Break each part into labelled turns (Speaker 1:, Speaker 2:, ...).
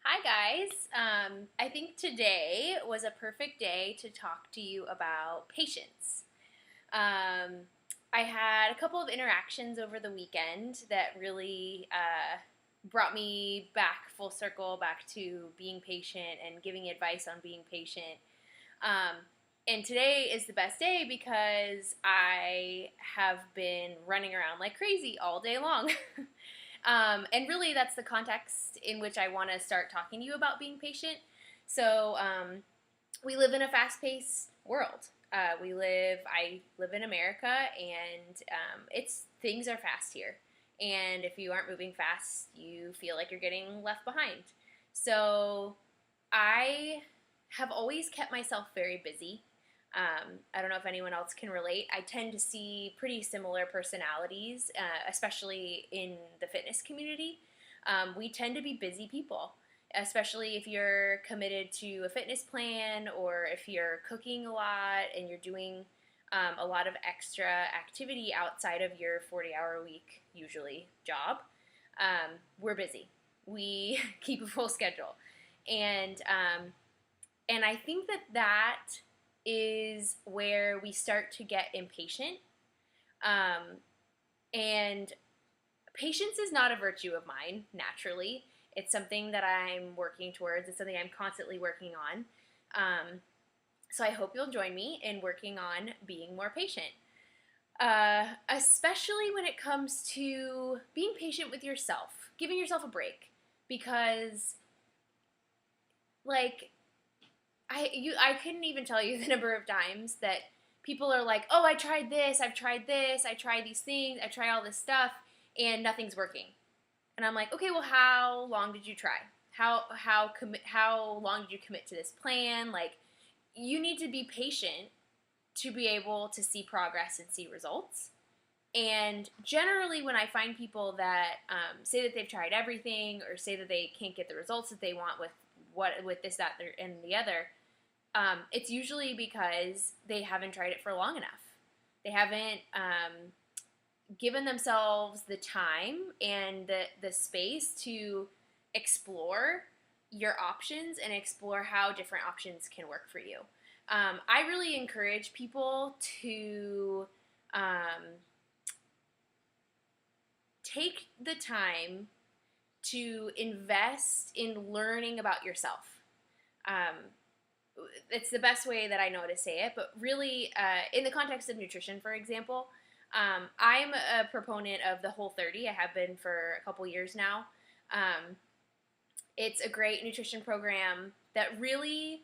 Speaker 1: Hi guys. I think today was a perfect day to talk to you about patience. Um, I had a couple of interactions over the weekend that really brought me back full circle, back to being patient and giving advice on being patient. Um, and today is the best day because I have been running around like crazy all day long. And really, that's the context in which I want to start talking to you about being patient. So, we live in a fast paced world. I live in America, and things are fast here. And if you aren't moving fast, you feel like you're getting left behind. So, I have always kept myself very busy. I don't know if anyone else can relate. I tend to see pretty similar personalities, especially in the fitness community. We tend to be busy people, especially if you're committed to a fitness plan or if you're cooking a lot and you're doing a lot of extra activity outside of your 40-hour a week, usually, job. We're busy. We keep a full schedule. And, um, and I think that is where we start to get impatient. Um, and patience is not a virtue of mine, naturally. It's something that I'm working towards, it's something I'm constantly working on. So I hope you'll join me in working on being more patient. Especially when it comes to being patient with yourself, giving yourself a break. Because, like, I couldn't even tell you the number of times that people are like, "Oh, I tried this, I've tried this, I tried these things, I tried all this stuff, and nothing's working." And I'm like, "Okay, well, how long did you try? How long did you commit to this plan? Like, you need to be patient to be able to see progress and see results." And generally, when I find people that say that they've tried everything or say that they can't get the results that they want with this, that, and the other, it's usually because they haven't tried it for long enough. They haven't given themselves the time and the space to explore your options and explore how different options can work for you. I really encourage people to take the time to invest in learning about yourself. Um, it's the best way that I know to say it, but really, in the context of nutrition, for example, I'm a proponent of the Whole30. I have been for a couple years now. Um, it's a great nutrition program that really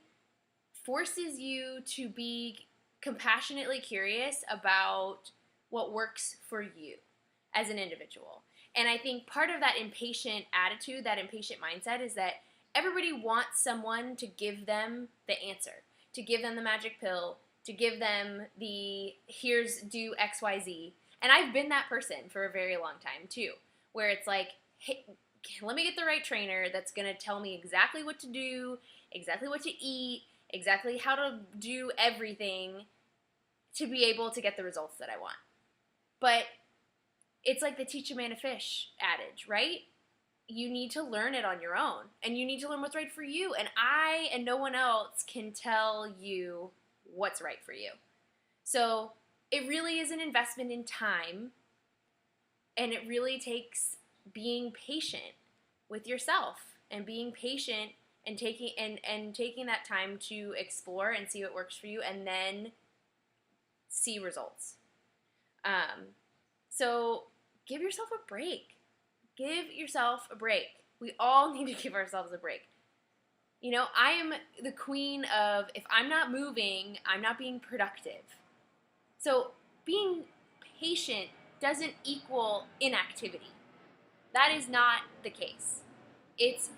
Speaker 1: forces you to be compassionately curious about what works for you as an individual. And I think part of that impatient attitude, that impatient mindset, is that everybody wants someone to give them the answer, to give them the magic pill, to give them the here's do XYZ. And I've been that person for a very long time too, where it's like, hey, let me get the right trainer that's going to tell me exactly what to do, exactly what to eat, exactly how to do everything to be able to get the results that I want. But it's like the teach a man to fish adage, right? You need to learn it on your own, and you need to learn what's right for you. And I and no one else can tell you what's right for you. So it really is an investment in time, and it really takes being patient with yourself and being patient and taking that time to explore and see what works for you, and then see results. So give yourself a break. Give yourself a break. We all need to give ourselves a break. You know, I am the queen of if I'm not moving, I'm not being productive. So being patient doesn't equal inactivity. That is not the case. It's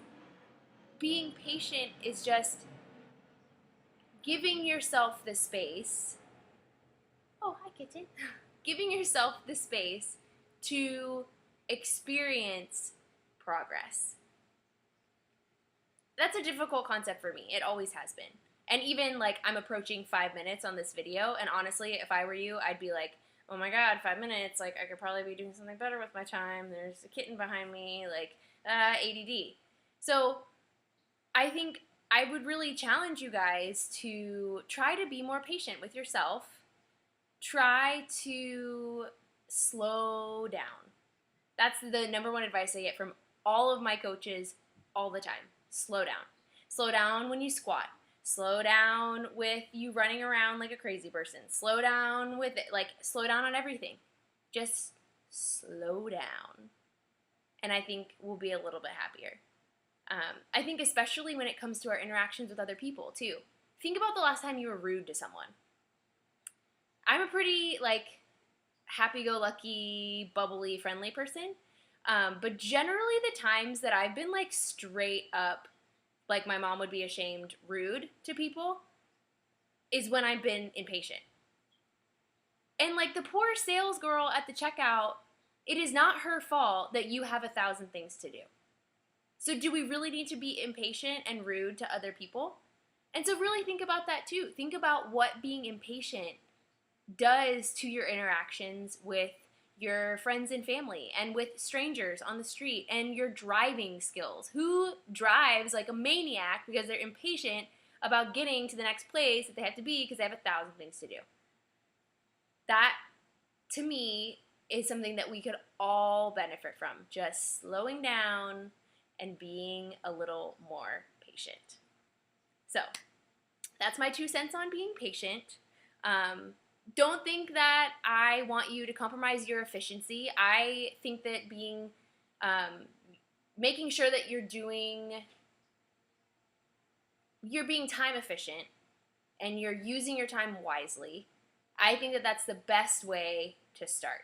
Speaker 1: being patient is just giving yourself the space. Oh, hi, kitten. Giving yourself the space to experience progress. That's a difficult concept for me. It always has been. And even like I'm approaching 5 minutes on this video, and honestly, if I were you, I'd be like, oh my god, 5 minutes, like I could probably be doing something better with my time. There's a kitten behind me, like ADD. So I think I would really challenge you guys to try to be more patient with yourself. Try to slow down. That's the number one advice I get from all of my coaches all the time. Slow down. Slow down when you squat. Slow down with you running around like a crazy person. Slow down with it. Like, slow down on everything. Just slow down. And I think we'll be a little bit happier. I think especially when it comes to our interactions with other people, too. Think about the last time you were rude to someone. I'm a pretty, like, happy-go-lucky, bubbly, friendly person. But generally the times that I've been, like, straight up, like my mom would be ashamed, rude to people, is when I've been impatient. And, like, the poor sales girl at the checkout, it is not her fault that you have 1,000 things to do. So do we really need to be impatient and rude to other people? And so really think about that too. Think about what being impatient does to your interactions with your friends and family and with strangers on the street and your driving skills. Who drives like a maniac because they're impatient about getting to the next place that they have to be because they have 1,000 things to do? That, to me, is something that we could all benefit from. Just slowing down and being a little more patient. So, that's my 2 cents on being patient. Don't think that I want you to compromise your efficiency. I think that making sure that you're being time efficient and you're using your time wisely, I think that that's the best way to start.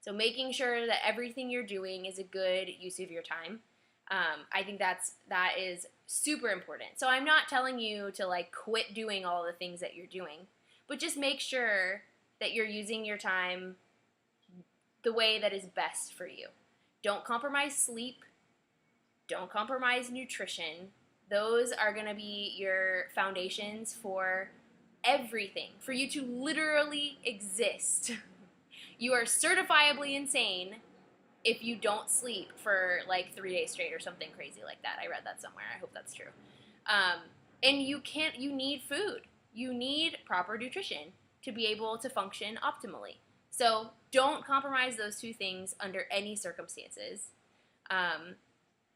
Speaker 1: So making sure that everything you're doing is a good use of your time. I think that is super important. So I'm not telling you to like quit doing all the things that you're doing, but just make sure that you're using your time the way that is best for you. Don't compromise sleep. Don't compromise nutrition. Those are going to be your foundations for everything, for you to literally exist. You are certifiably insane if you don't sleep for like 3 days straight or something crazy like that. I read that somewhere. I hope that's true. And you need food. You need proper nutrition to be able to function optimally. So don't compromise those 2 things under any circumstances.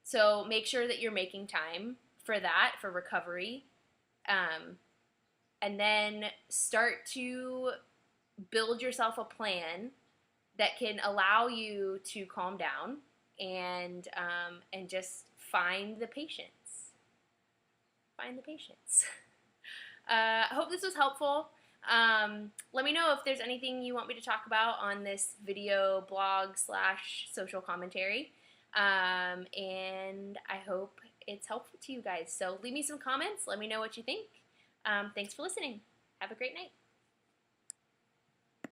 Speaker 1: So make sure that you're making time for that, for recovery. And then start to build yourself a plan that can allow you to calm down and just find the patience. Find the patience. I hope this was helpful. Let me know if there's anything you want me to talk about on this video blog / social commentary. And I hope it's helpful to you guys. So leave me some comments. Let me know what you think. Thanks for listening. Have a great night.